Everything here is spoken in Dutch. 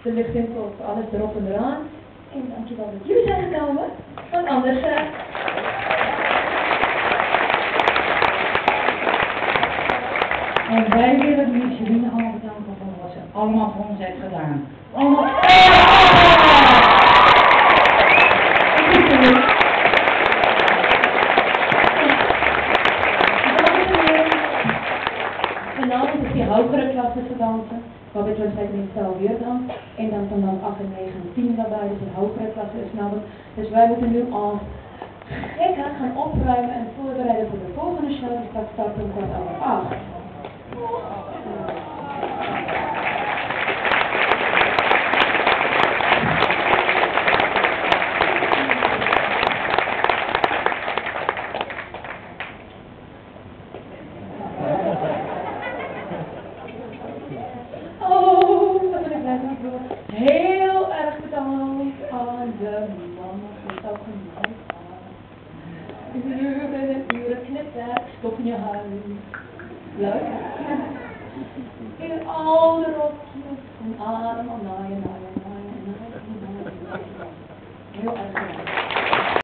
de luchtwinkel voor alles erop en eraan. En dankjewel dat jullie zijn gekomen, want anders... En wij willen Micheline allemaal bedanken voor wat ze allemaal voor ons heeft gedaan. Allemaal... Vanavond is die hogere klasse te dansen, wat betreft het meestal weer dan. En dan van dan 8 en 9 en 10 daarbij, dus de hogere klasse is vanavond. Dus wij moeten nu al gekker gaan opruimen en voorbereiden voor de volgende show, die straks start om 8:15. Heel erg bedankt aan de mannen voor het algemeen. Uren en uren kniptekst in je huis. Leuk. In al de rokjes en allemaal naaien. Heel erg bedankt.